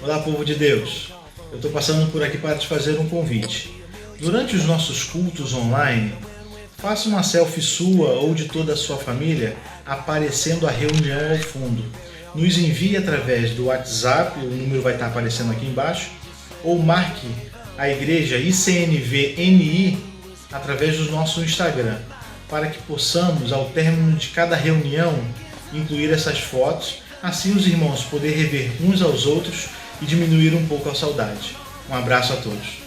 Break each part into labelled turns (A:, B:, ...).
A: Olá, povo de Deus. Eu estou passando por aqui para te fazer um convite. Durante os nossos cultos online, faça uma selfie sua ou de toda a sua família aparecendo a reunião ao fundo. Nos envie através do WhatsApp, o número vai estar aparecendo aqui embaixo, ou marque a igreja ICNVNI através do nosso Instagram, para que possamos, ao término de cada reunião, incluir essas fotos, assim os irmãos poderem rever uns aos outros e diminuir um pouco a saudade. Um abraço a todos.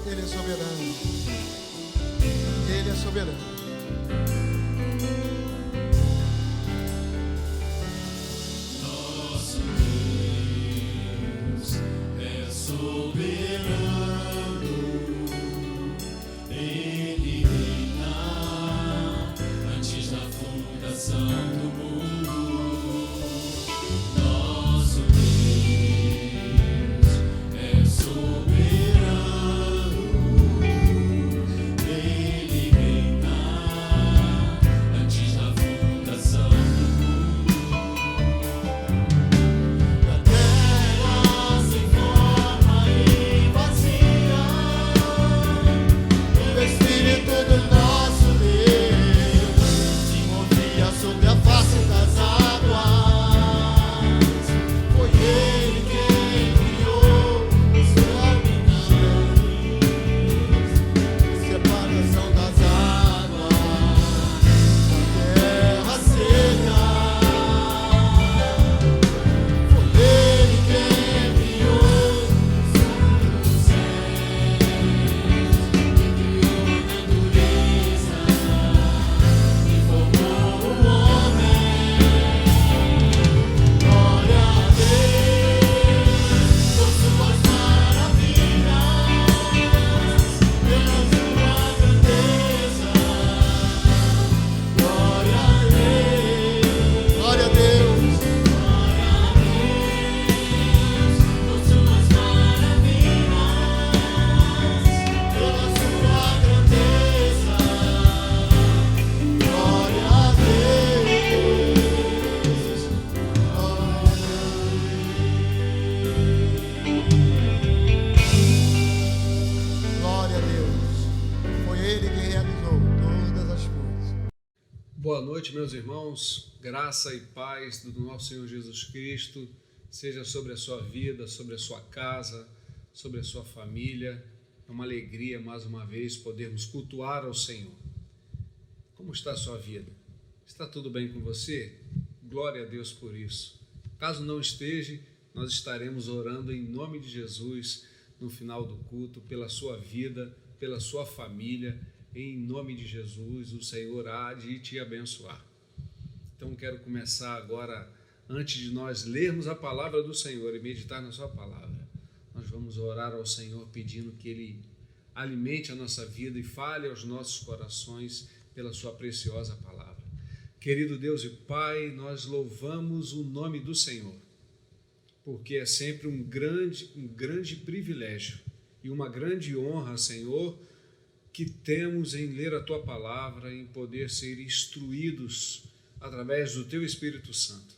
B: Ele é soberano. Ele é soberano.
C: Nosso Deus é soberano. Ele reina antes da fundação do mundo. Nosso Deus é soberano. Ele reina antes da fundação do mundo. Da terra sem forma e vazia,
B: O Espírito do nosso Deus
C: se movia sobre a face das águas.
B: foi Ele quem criou os caminhos, separação das águas, da terra seca. Foi Ele quem criou
C: Os céus criou na natureza e formou o homem.
B: glória a Deus
C: Por suas maravilhas, pela sua grandeza.
B: glória a Deus, glória a Deus.
C: Por suas maravilhas, pela sua grandeza.
B: Glória a Deus, glória a Deus. Foi Ele que realizou todas as coisas.
D: Boa noite, meus irmãos. Graça e paz do nosso Senhor Jesus Cristo seja sobre a sua vida, sobre a sua casa, sobre a sua família. É uma alegria, mais uma vez, podermos cultuar ao Senhor. Como está a sua vida? Está tudo bem com você? Glória a Deus por isso. Caso não esteja, nós estaremos orando em nome de Jesus no final do culto, pela sua vida, pela sua família. Em nome de Jesus, o Senhor há de te abençoar. Então quero começar agora, antes de nós lermos a palavra do Senhor e meditar na sua palavra, nós vamos orar ao Senhor pedindo que Ele alimente a nossa vida e fale aos nossos corações pela sua preciosa palavra. Querido Deus e Pai, nós louvamos o nome do Senhor, porque é sempre um grande privilégio e uma grande honra, Senhor, que temos em ler a Tua palavra, em poder ser instruídos através do Teu Espírito Santo.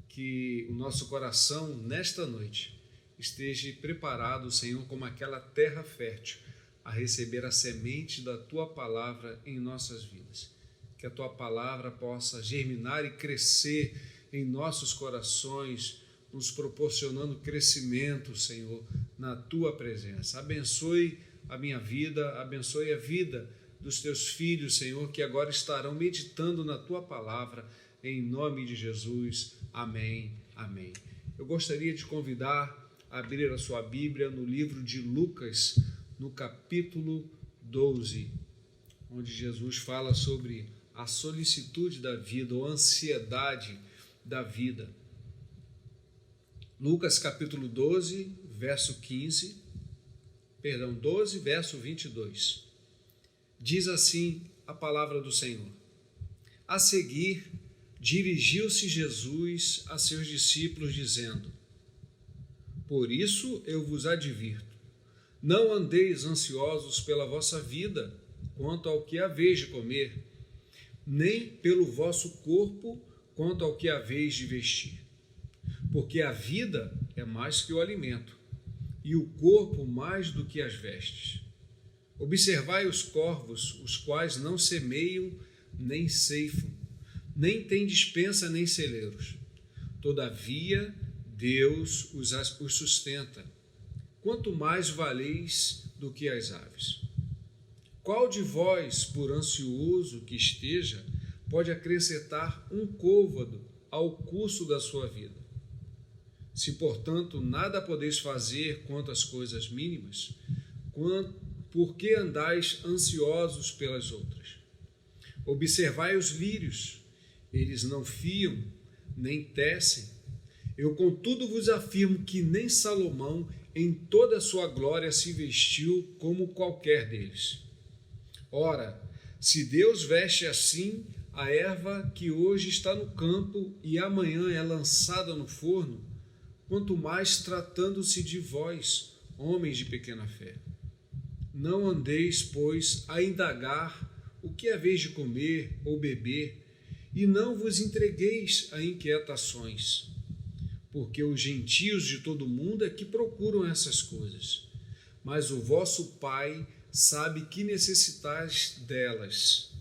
D: Que o nosso coração, nesta noite, esteja preparado, Senhor, como aquela terra fértil, a receber a semente da Tua palavra em nossas vidas. Que a Tua palavra possa germinar e crescer em nossos corações, nos proporcionando crescimento, Senhor, na Tua presença. Abençoe a minha vida, abençoe a vida dos Teus filhos, Senhor, que agora estarão meditando na Tua palavra, em nome de Jesus. Amém, amém. Eu gostaria de convidar a abrir a sua Bíblia no livro de Lucas, no capítulo 12, onde Jesus fala sobre a solicitude da vida ou ansiedade da vida. Lucas capítulo 12, verso 12, verso 22. Diz assim a palavra do Senhor: A seguir, dirigiu-se Jesus a seus discípulos, dizendo: Por isso eu vos advirto, Não andeis ansiosos pela vossa vida, quanto ao que haveis de comer, nem pelo vosso corpo, quanto ao que haveis de vestir. Porque a vida é mais que o alimento, e o corpo mais do que as vestes. Observai os corvos, os quais não semeiam, nem ceifam, nem têm despensa, nem celeiros. Todavia, Deus os sustenta. Quanto mais valeis do que as aves. Qual de vós, por ansioso que esteja, pode acrescentar um côvado ao curso da sua vida? Se, portanto, nada podeis fazer quanto às coisas mínimas, por que andais ansiosos pelas outras? Observai os lírios, eles não fiam, nem tecem. Eu, contudo, vos afirmo que nem Salomão, em toda a sua glória, se vestiu como qualquer deles. Ora, se Deus veste assim a erva que hoje está no campo e amanhã é lançada no forno, quanto mais tratando-se de vós, homens de pequena fé. Não andeis, pois, a indagar o que haveis de comer ou beber, e não vos entregueis a inquietações, porque os gentios de todo o mundo é que procuram essas coisas, mas o vosso Pai sabe que necessitais delas.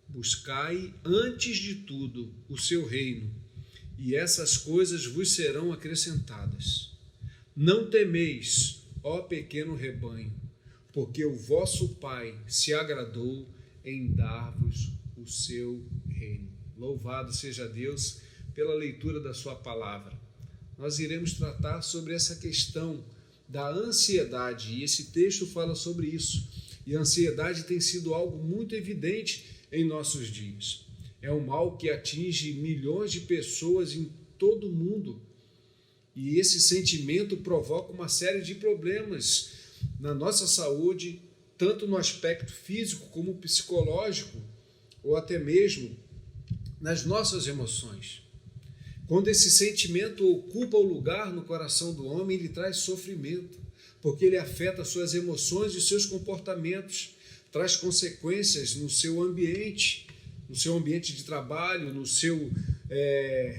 D: Buscai antes de tudo o seu reino, e essas coisas vos serão acrescentadas. Não temeis, ó pequeno rebanho, porque o vosso Pai se agradou em dar-vos o seu reino. Louvado seja Deus pela leitura da sua palavra. Nós iremos tratar sobre essa questão da ansiedade, e esse texto fala sobre isso. E a ansiedade tem sido algo muito evidente em nossos dias. É um mal que atinge milhões de pessoas em todo o mundo. E esse sentimento provoca uma série de problemas na nossa saúde, tanto no aspecto físico como psicológico, ou até mesmo nas nossas emoções. Quando esse sentimento ocupa o lugar no coração do homem, ele traz sofrimento, porque ele afeta suas emoções e seus comportamentos, traz consequências no seu ambiente de trabalho,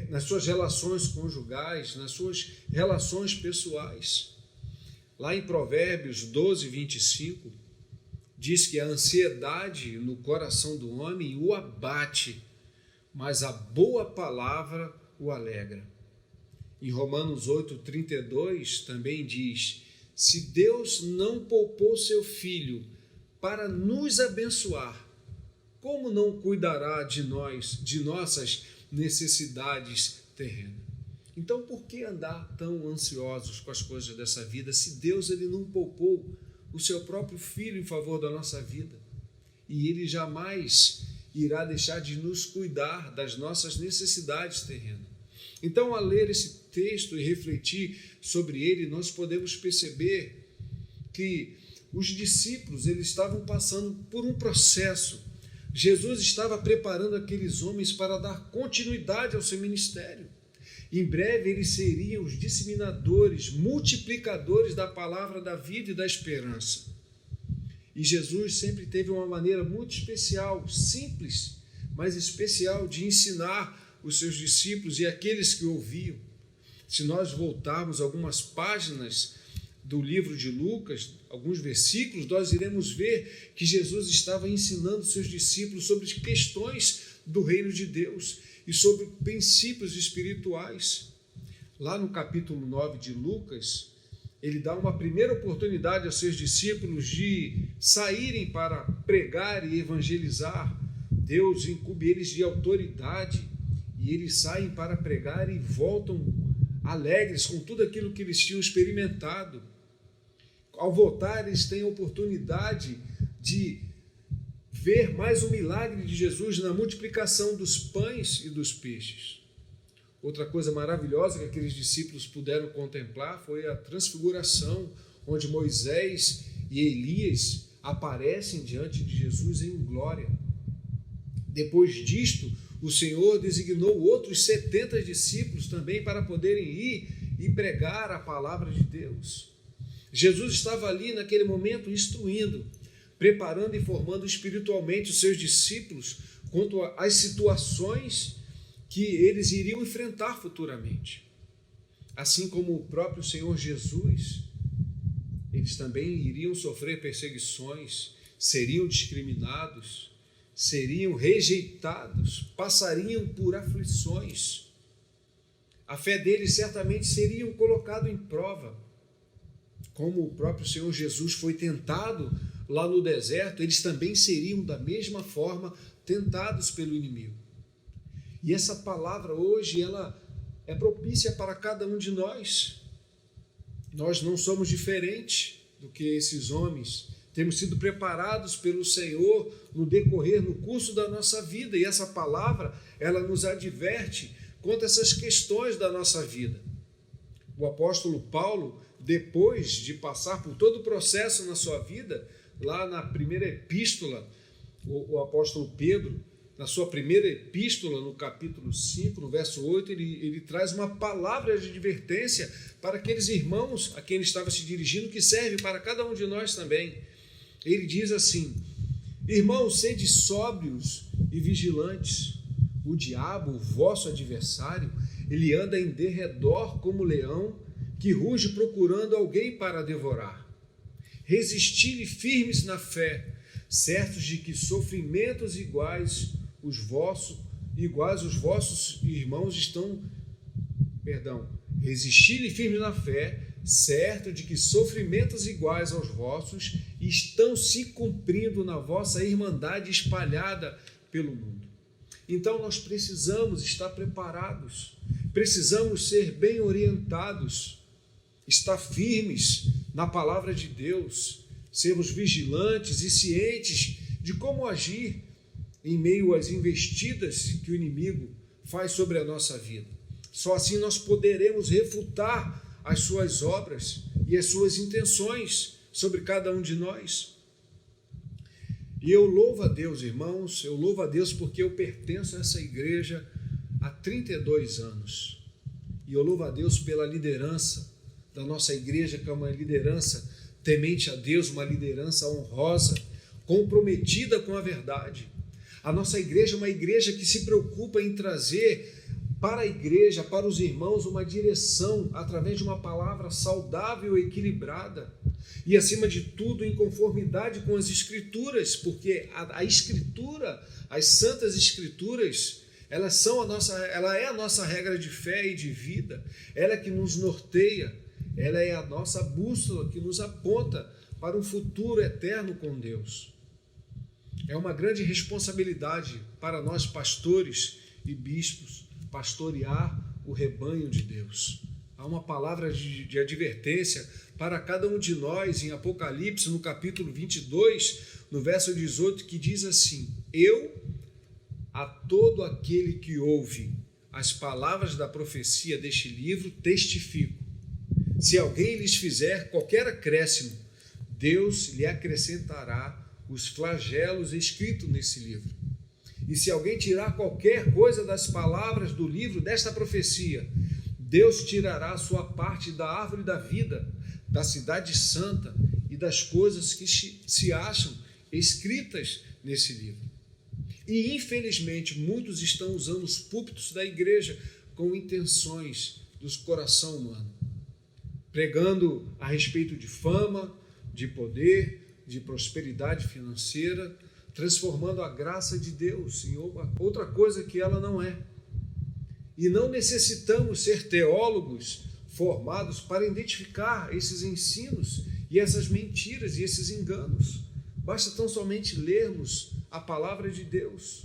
D: nas suas relações conjugais, nas suas relações pessoais. Lá em Provérbios 12, 25, diz que a ansiedade no coração do homem o abate, mas a boa palavra o alegra. Em Romanos 8, 32 também diz: se Deus não poupou seu Filho para nos abençoar, como não cuidará de nós, de nossas necessidades terrenas? Então, por que andar tão ansiosos com as coisas dessa vida, se Deus ele não poupou o seu próprio Filho em favor da nossa vida? E ele jamais irá deixar de nos cuidar das nossas necessidades terrenas. Então, ao ler esse texto e refletir sobre ele, nós podemos perceber que os discípulos eles estavam passando por um processo. Jesus estava preparando aqueles homens para dar continuidade ao seu ministério. Em breve eles seriam os disseminadores, multiplicadores da palavra da vida e da esperança. E Jesus sempre teve uma maneira muito especial, simples, mas especial, de ensinar os seus discípulos e aqueles que ouviam. Se nós voltarmos algumas páginas do livro de Lucas, alguns versículos, nós iremos ver que Jesus estava ensinando seus discípulos sobre questões do reino de Deus e sobre princípios espirituais. Lá no capítulo 9 de Lucas, ele dá uma primeira oportunidade aos seus discípulos de saírem para pregar e evangelizar. Deus incumbe eles de autoridade e eles saem para pregar e voltam alegres com tudo aquilo que eles tinham experimentado. Ao voltar, eles têm a oportunidade de ver mais um milagre de Jesus na multiplicação dos pães e dos peixes. Outra coisa maravilhosa que aqueles discípulos puderam contemplar foi a transfiguração, onde Moisés e Elias aparecem diante de Jesus em glória. Depois disto, o Senhor designou outros 70 discípulos também para poderem ir e pregar a palavra de Deus. Jesus estava ali naquele momento instruindo, preparando e formando espiritualmente os seus discípulos quanto às situações que eles iriam enfrentar futuramente. Assim como o próprio Senhor Jesus, eles também iriam sofrer perseguições, seriam discriminados, seriam rejeitados, passariam por aflições. A fé deles certamente seria colocada em prova. Como o próprio Senhor Jesus foi tentado lá no deserto, eles também seriam da mesma forma tentados pelo inimigo. E essa palavra hoje, ela é propícia para cada um de nós. Nós não somos diferentes do que esses homens. Temos sido preparados pelo Senhor no decorrer, no curso da nossa vida. E essa palavra, ela nos adverte quanto a essas questões da nossa vida. O apóstolo Paulo, depois de passar por todo o processo na sua vida, lá na primeira epístola, o apóstolo Pedro, na sua primeira epístola, no capítulo 5, no verso 8, ele traz uma palavra de advertência para aqueles irmãos a quem ele estava se dirigindo, que serve para cada um de nós também. Ele diz assim: irmãos, sede sóbrios e vigilantes. O diabo, o vosso adversário, ele anda em derredor como leão, que ruge procurando alguém para devorar. Resisti-lhe firmes na fé, certos de que sofrimentos iguais os vossos irmãos estão, resisti-lhe firmes na fé, certo de que sofrimentos iguais aos vossos estão se cumprindo na vossa irmandade espalhada pelo mundo. Então nós precisamos estar preparados, precisamos ser bem orientados, estar firmes na palavra de Deus, sermos vigilantes e cientes de como agir em meio às investidas que o inimigo faz sobre a nossa vida. Só assim nós poderemos refutar as suas obras e as suas intenções sobre cada um de nós. E eu louvo a Deus, irmãos, eu louvo a Deus porque eu pertenço a essa igreja há 32 anos. E eu louvo a Deus pela liderança da nossa igreja, que é uma liderança temente a Deus, uma liderança honrosa, comprometida com a verdade. A nossa igreja é uma igreja que se preocupa em trazer para a igreja, para os irmãos, uma direção através de uma palavra saudável e equilibrada. E, acima de tudo, em conformidade com as Escrituras, porque a Escritura, as Santas Escrituras, ela é a nossa regra de fé e de vida, ela é que nos norteia, ela é a nossa bússola que nos aponta para um futuro eterno com Deus. É uma grande responsabilidade para nós, pastores e bispos, pastorear o rebanho de Deus. Há uma palavra de advertência para cada um de nós em Apocalipse, no capítulo 22, no verso 18, que diz assim: eu, a todo aquele que ouve as palavras da profecia deste livro, testifico. Se alguém lhes fizer qualquer acréscimo, Deus lhe acrescentará os flagelos escritos nesse livro. E se alguém tirar qualquer coisa das palavras do livro desta profecia, Deus tirará a sua parte da árvore da vida, da cidade santa e das coisas que se acham escritas nesse livro. E, infelizmente, muitos estão usando os púlpitos da igreja com intenções do coração humano, pregando a respeito de fama, de poder, de prosperidade financeira, transformando a graça de Deus em outra coisa que ela não é. E não necessitamos ser teólogos formados para identificar esses ensinos e essas mentiras e esses enganos. Basta tão somente lermos a palavra de Deus.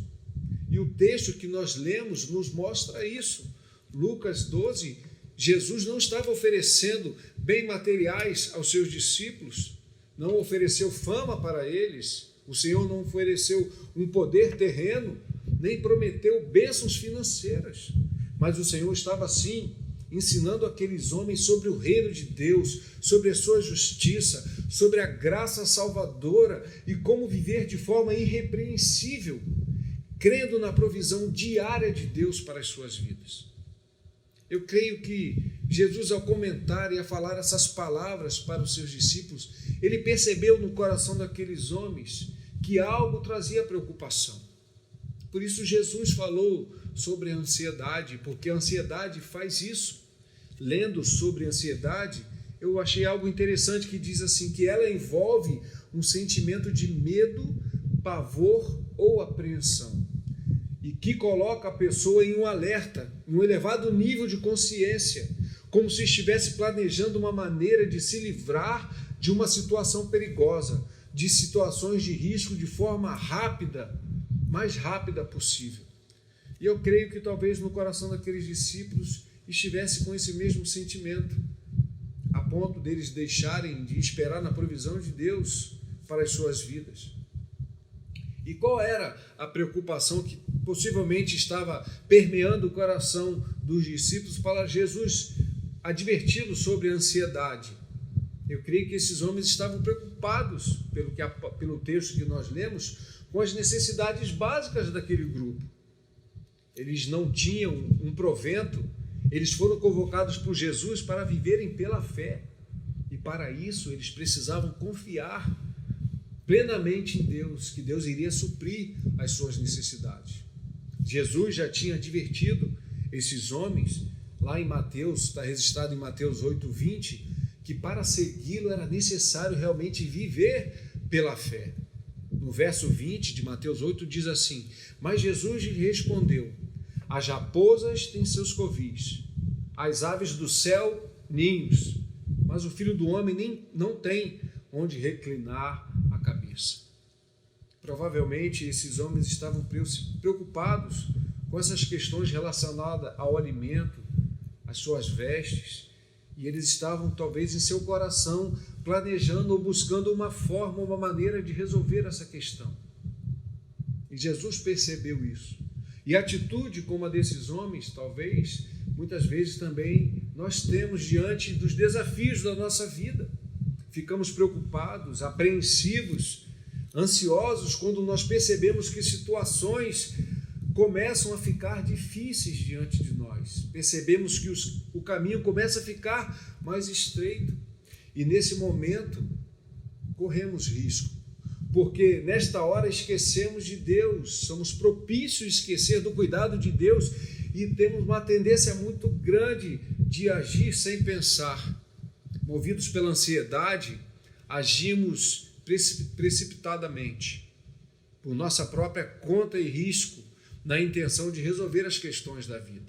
D: E o texto que nós lemos nos mostra isso. Lucas 12, Jesus não estava oferecendo bem materiais aos seus discípulos, não ofereceu fama para eles, o Senhor não ofereceu um poder terreno, nem prometeu bênçãos financeiras, mas o Senhor estava sim ensinando aqueles homens sobre o reino de Deus, sobre a sua justiça, sobre a graça salvadora e como viver de forma irrepreensível, crendo na provisão diária de Deus para as suas vidas. Eu creio que Jesus, ao comentar e a falar essas palavras para os seus discípulos, ele percebeu no coração daqueles homens que algo trazia preocupação. Por isso Jesus falou sobre a ansiedade, porque a ansiedade faz isso. Lendo sobre a ansiedade, eu achei algo interessante que diz assim, que ela envolve um sentimento de medo, pavor ou apreensão, e que coloca a pessoa em um alerta, em um elevado nível de consciência, como se estivesse planejando uma maneira de se livrar de uma situação perigosa, de situações de risco de forma rápida, mais rápida possível. E eu creio que talvez no coração daqueles discípulos estivesse com esse mesmo sentimento, a ponto deles deixarem de esperar na provisão de Deus para as suas vidas. E qual era a preocupação que possivelmente estava permeando o coração dos discípulos para Jesus adverti-los sobre a ansiedade? Eu creio que esses homens estavam preocupados, pelo texto que nós lemos, com as necessidades básicas daquele grupo. Eles não tinham um provento, eles foram convocados por Jesus para viverem pela fé. E para isso eles precisavam confiar plenamente em Deus, que Deus iria suprir as suas necessidades. Jesus já tinha advertido esses homens, lá em Mateus, está registrado em Mateus 8:20, que para segui-lo era necessário realmente viver pela fé. No verso 20 de Mateus 8 diz assim: mas Jesus lhe respondeu: as raposas têm seus covis, as aves do céu ninhos, mas o Filho do Homem não tem onde reclinar a cabeça. Provavelmente esses homens estavam preocupados com essas questões relacionadas ao alimento, às suas vestes, e eles estavam talvez em seu coração planejando ou buscando uma forma, uma maneira de resolver essa questão. E Jesus percebeu isso. E a atitude como a desses homens, talvez, muitas vezes também nós temos diante dos desafios da nossa vida. Ficamos preocupados, apreensivos, ansiosos quando nós percebemos que situações começam a ficar difíceis diante de nós. Percebemos que o caminho começa a ficar mais estreito. E nesse momento, corremos risco. Porque nesta hora esquecemos de Deus, somos propícios a esquecer do cuidado de Deus e temos uma tendência muito grande de agir sem pensar. Movidos pela ansiedade, agimos precipitadamente, por nossa própria conta e risco, na intenção de resolver as questões da vida.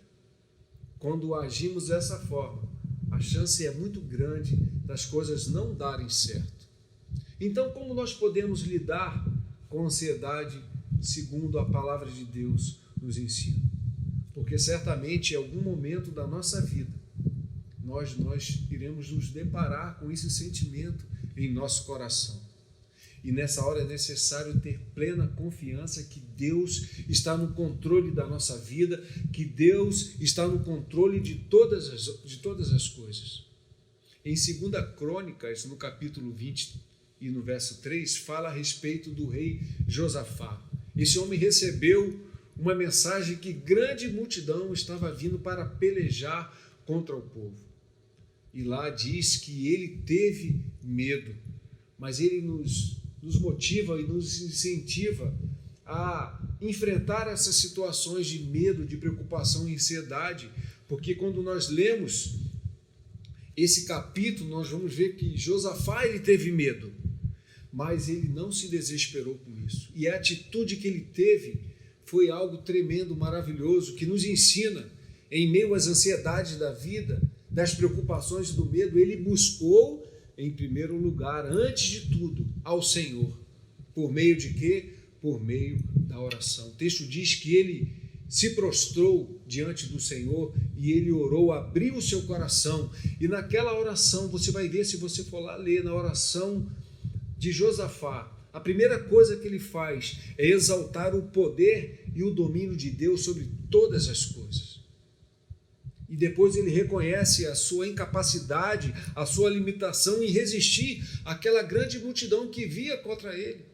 D: Quando agimos dessa forma, a chance é muito grande das coisas não darem certo. Então, como nós podemos lidar com a ansiedade segundo a palavra de Deus nos ensina? Porque certamente em algum momento da nossa vida nós iremos nos deparar com esse sentimento em nosso coração. E nessa hora é necessário ter plena confiança que Deus está no controle da nossa vida, que Deus está no controle de todas as coisas. Em 2 Crônicas, no capítulo 20 e no verso 3, fala a respeito do rei Josafá. Esse homem recebeu uma mensagem que grande multidão estava vindo para pelejar contra o povo. E lá diz que ele teve medo, mas ele nos motiva e nos incentiva a enfrentar essas situações de medo, de preocupação e ansiedade, porque quando nós lemos esse capítulo, nós vamos ver que Josafá ele teve medo, mas ele não se desesperou com isso. E a atitude que ele teve foi algo tremendo, maravilhoso, que nos ensina, em meio às ansiedades da vida, das preocupações e do medo, ele buscou, em primeiro lugar, antes de tudo, ao Senhor. Por meio de quê? Por meio da oração. O texto diz que ele se prostrou diante do Senhor e ele orou, abriu o seu coração. E naquela oração, você vai ver, se você for lá ler, na oração de Josafá, a primeira coisa que ele faz é exaltar o poder e o domínio de Deus sobre todas as coisas. E depois ele reconhece a sua incapacidade, a sua limitação em resistir àquela grande multidão que via contra ele.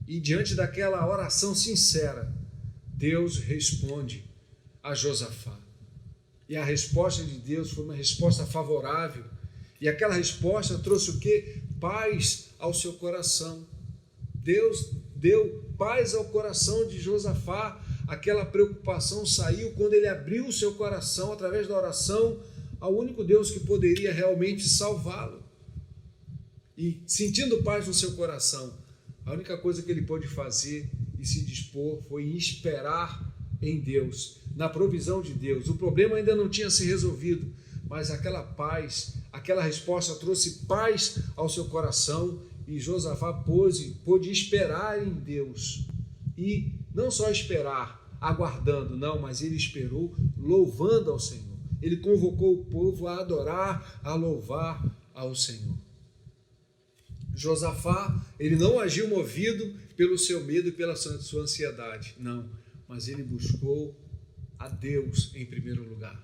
D: E diante daquela oração sincera, Deus responde a Josafá. E a resposta de Deus foi uma resposta favorável. E aquela resposta trouxe o quê? Paz ao seu coração. Deus deu paz ao coração de Josafá. Aquela preocupação saiu quando ele abriu o seu coração através da oração ao único Deus que poderia realmente salvá-lo. E sentindo paz no seu coração, a única coisa que ele pôde fazer e se dispor foi esperar em Deus, na provisão de Deus. O problema ainda não tinha se resolvido, mas aquela paz, aquela resposta trouxe paz ao seu coração e Josafá pôde esperar em Deus. E não só esperar, aguardando, não, mas ele esperou louvando ao Senhor. Ele convocou o povo a adorar, a louvar ao Senhor. Josafá, ele não agiu movido pelo seu medo e pela sua ansiedade, não, mas ele buscou a Deus em primeiro lugar.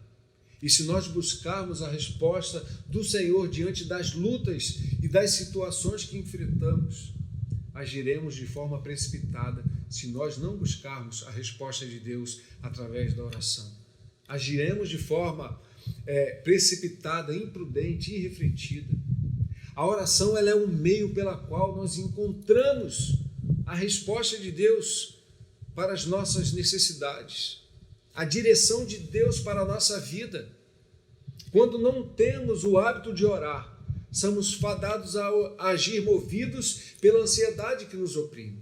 D: E se nós buscarmos a resposta do Senhor diante das lutas e das situações que enfrentamos, agiremos de forma precipitada se nós não buscarmos a resposta de Deus através da oração. Agiremos de forma precipitada, imprudente, irrefletida. A oração ela é um meio pela qual nós encontramos a resposta de Deus para as nossas necessidades, a direção de Deus para a nossa vida. Quando não temos o hábito de orar, somos fadados a agir movidos pela ansiedade que nos oprime.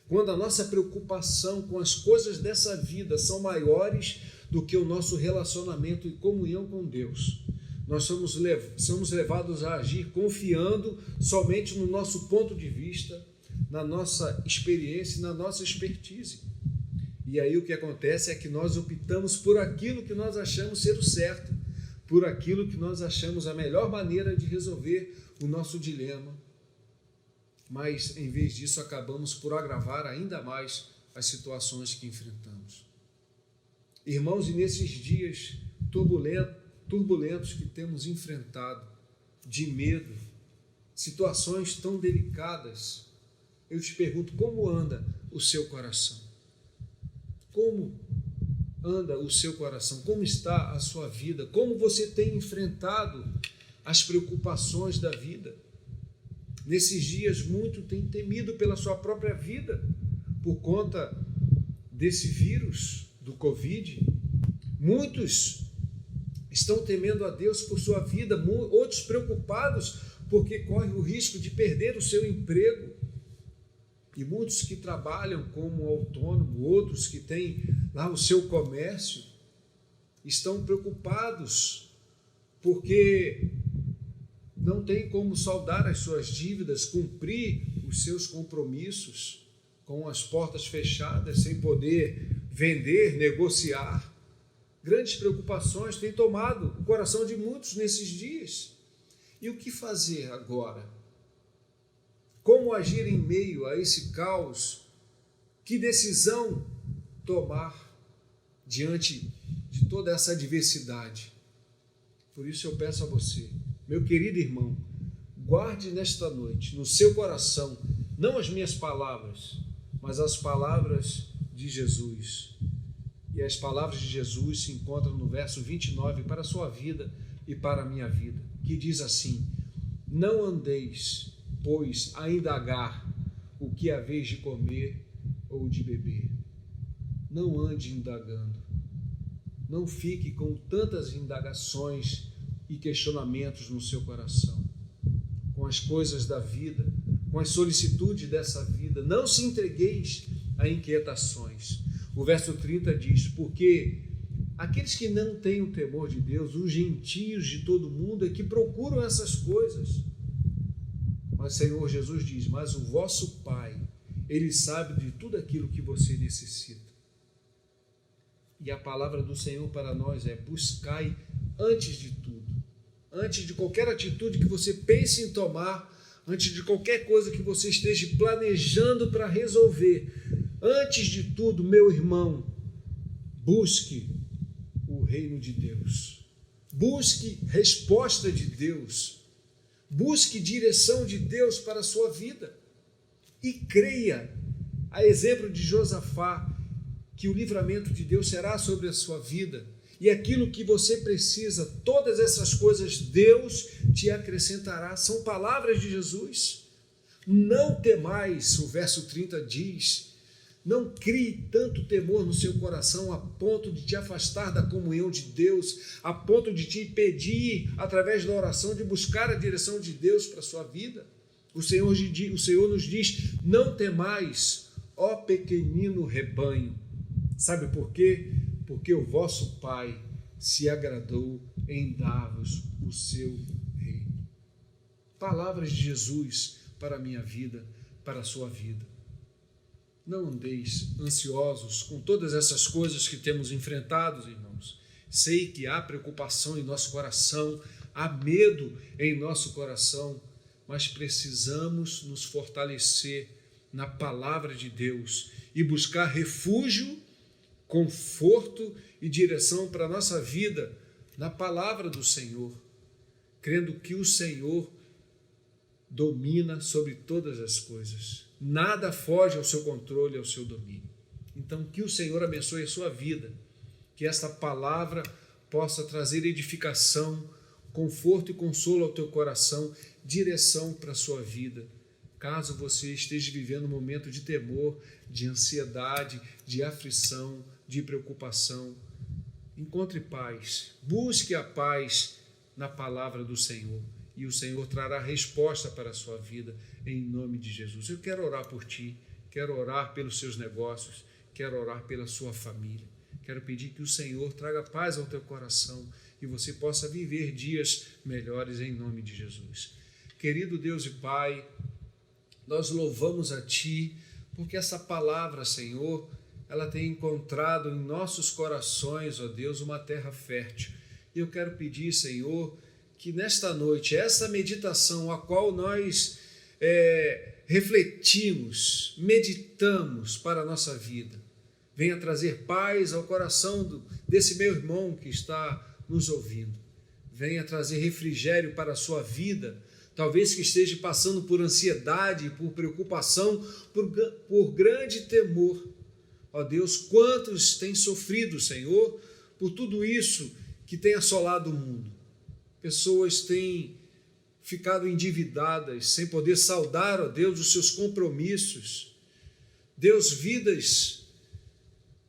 D: Quando a nossa preocupação com as coisas dessa vida são maiores do que o nosso relacionamento e comunhão com Deus, nós somos levados a agir confiando somente no nosso ponto de vista, na nossa experiência e na nossa expertise. E aí o que acontece é que nós optamos por aquilo que nós achamos ser o certo, por aquilo que nós achamos a melhor maneira de resolver o nosso dilema. Mas, em vez disso, acabamos por agravar ainda mais as situações que enfrentamos. Irmãos, e nesses dias turbulentos que temos enfrentado, de medo, situações tão delicadas, eu te pergunto, como anda o seu coração? Como anda o seu coração? Como está a sua vida? Como você tem enfrentado as preocupações da vida? Nesses dias, muito tem temido pela sua própria vida por conta desse vírus do Covid. Muitos estão temendo a Deus por sua vida, outros preocupados porque correm o risco de perder o seu emprego. E muitos que trabalham como autônomo, outros que têm lá o seu comércio, estão preocupados porque não tem como saldar as suas dívidas, cumprir os seus compromissos com as portas fechadas, sem poder vender, negociar. Grandes preocupações têm tomado o coração de muitos nesses dias. E o que fazer agora? Como agir em meio a esse caos? Que decisão tomar diante de toda essa adversidade? Por isso eu peço a você, meu querido irmão, guarde nesta noite no seu coração, não as minhas palavras, mas as palavras de Jesus. E as palavras de Jesus se encontram no verso 29 para a sua vida e para a minha vida, que diz assim: não andeis, pois, a indagar o que haveis de comer ou de beber. Não ande indagando. Não fique com tantas indagações e questionamentos no seu coração, com as coisas da vida, com as solicitudes dessa vida. Não se entregueis a inquietações. O verso 30 diz: porque aqueles que não têm o temor de Deus, os gentios de todo mundo, é que procuram essas coisas. Mas o Senhor Jesus diz: mas o vosso Pai, Ele sabe de tudo aquilo que você necessita. E a palavra do Senhor para nós é: buscai antes de tudo, antes de qualquer atitude que você pense em tomar, antes de qualquer coisa que você esteja planejando para resolver, antes de tudo, meu irmão, busque o reino de Deus, busque resposta de Deus, busque direção de Deus para a sua vida e creia, a exemplo de Josafá, que o livramento de Deus será sobre a sua vida e aquilo que você precisa, todas essas coisas Deus te acrescentará. São palavras de Jesus. Não temais, o verso 30 diz, não crie tanto temor no seu coração a ponto de te afastar da comunhão de Deus, a ponto de te impedir, através da oração, de buscar a direção de Deus para a sua vida. O Senhor nos diz, não temais, ó pequenino rebanho. Sabe por quê? Porque o vosso Pai se agradou em dar-vos o seu reino. Palavras de Jesus para a minha vida, para a sua vida. Não andeis ansiosos com todas essas coisas que temos enfrentado, irmãos. Sei que há preocupação em nosso coração, há medo em nosso coração, mas precisamos nos fortalecer na palavra de Deus e buscar refúgio, conforto e direção para a nossa vida na palavra do Senhor, crendo que o Senhor domina sobre todas as coisas. Nada foge ao seu controle, ao seu domínio. Então, que o Senhor abençoe a sua vida, que esta palavra possa trazer edificação, conforto e consolo ao teu coração, direção para a sua vida. Caso você esteja vivendo um momento de temor, de ansiedade, de aflição, de preocupação, encontre paz, busque a paz na palavra do Senhor e o Senhor trará resposta para a sua vida em nome de Jesus. Eu quero orar por ti, quero orar pelos seus negócios, quero orar pela sua família, quero pedir que o Senhor traga paz ao teu coração e você possa viver dias melhores em nome de Jesus. Querido Deus e Pai, nós louvamos a Ti, porque essa palavra, Senhor, ela tem encontrado em nossos corações, ó Deus, uma terra fértil. E eu quero pedir, Senhor, que nesta noite, essa meditação a qual nós refletimos, meditamos para a nossa vida, venha trazer paz ao coração desse meu irmão que está nos ouvindo. Venha trazer refrigério para a sua vida, talvez que esteja passando por ansiedade, por preocupação, por grande temor. Ó Deus, quantos têm sofrido, Senhor, por tudo isso que tem assolado o mundo. Pessoas têm ficado endividadas, sem poder saldar, ó Deus, os seus compromissos. Deus, vidas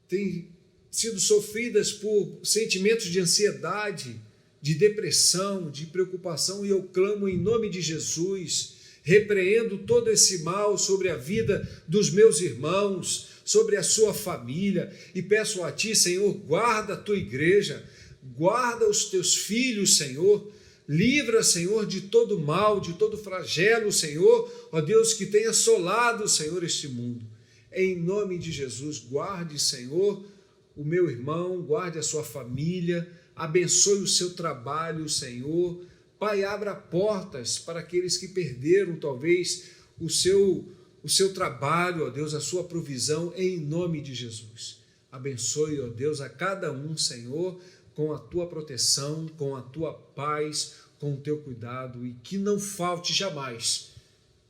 D: têm sido sofridas por sentimentos de ansiedade, de depressão, de preocupação, e eu clamo em nome de Jesus, repreendo todo esse mal sobre a vida dos meus irmãos, sobre a sua família, e peço a Ti, Senhor, guarda a Tua igreja, guarda os Teus filhos, Senhor, livra, Senhor, de todo mal, de todo flagelo, Senhor, ó Deus, que tem assolado, Senhor, este mundo. Em nome de Jesus, guarde, Senhor, o meu irmão, guarde a sua família, abençoe o seu trabalho, Senhor. Pai, abra portas para aqueles que perderam, talvez, o seu trabalho, ó Deus, a sua provisão, em nome de Jesus. Abençoe, ó Deus, a cada um, Senhor, com a Tua proteção, com a Tua paz, com o Teu cuidado, e que não falte jamais,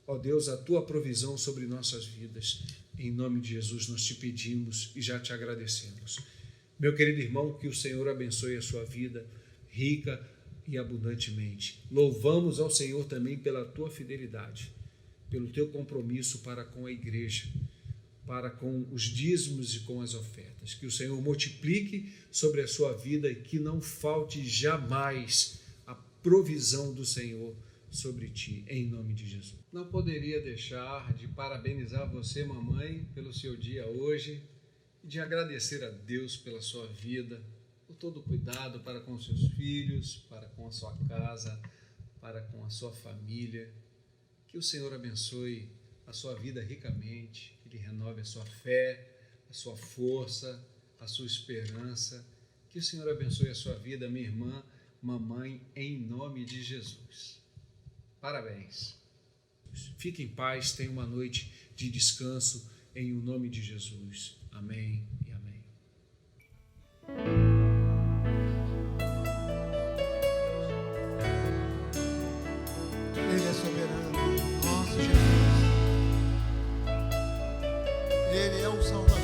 D: ó Deus, a Tua provisão sobre nossas vidas. Em nome de Jesus nós te pedimos e já te agradecemos. Meu querido irmão, que o Senhor abençoe a sua vida rica e abundantemente. Louvamos ao Senhor também pela tua fidelidade, pelo teu compromisso para com a igreja, para com os dízimos e com as ofertas. Que o Senhor multiplique sobre a sua vida e que não falte jamais a provisão do Senhor sobre ti, em nome de Jesus. Não poderia deixar de parabenizar você, mamãe, pelo seu dia hoje, e de agradecer a Deus pela sua vida, por todo o cuidado para com seus filhos, para com a sua casa, para com a sua família. Que o Senhor abençoe a sua vida ricamente, que Ele renove a sua fé, a sua força, a sua esperança. Que o Senhor abençoe a sua vida, minha irmã, mamãe, em nome de Jesus. Parabéns. Fique em paz, tenha uma noite de descanso em o nome de Jesus. Amém e amém.
B: Ele é soberano, nosso Jesus. Ele é o Salvador.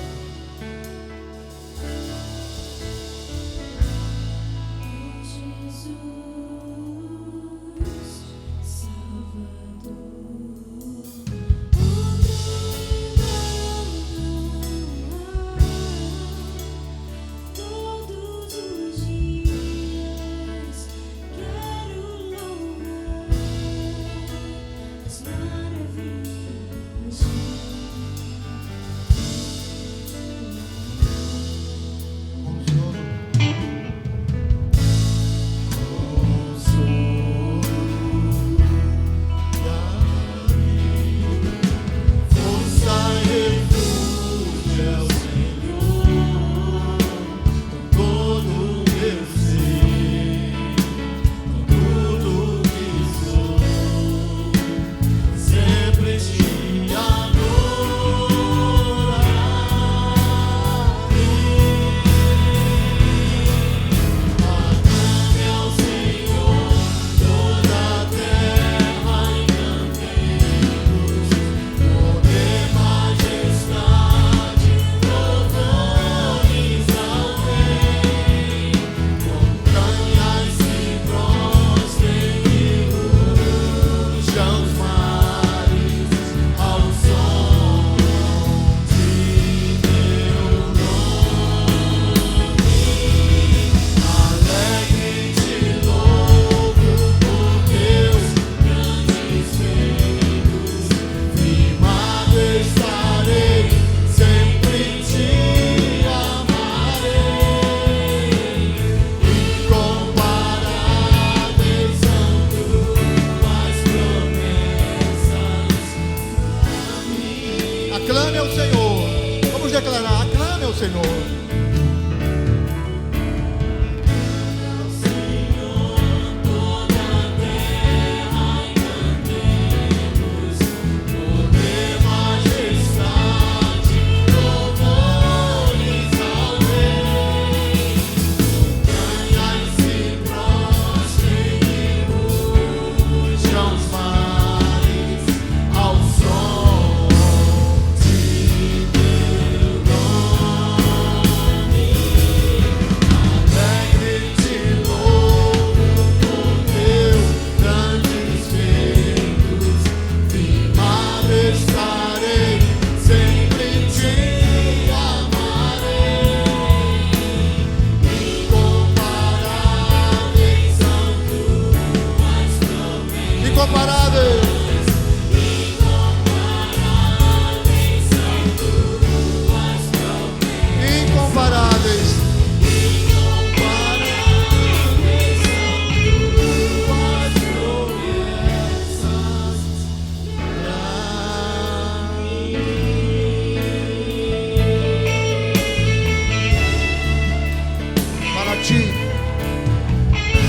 B: Senhor.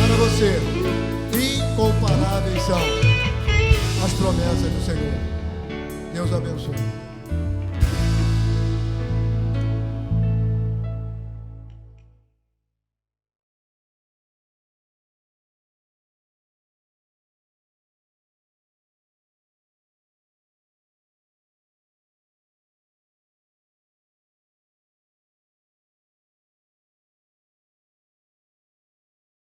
B: Para você, incomparáveis são as promessas do Senhor. Deus abençoe.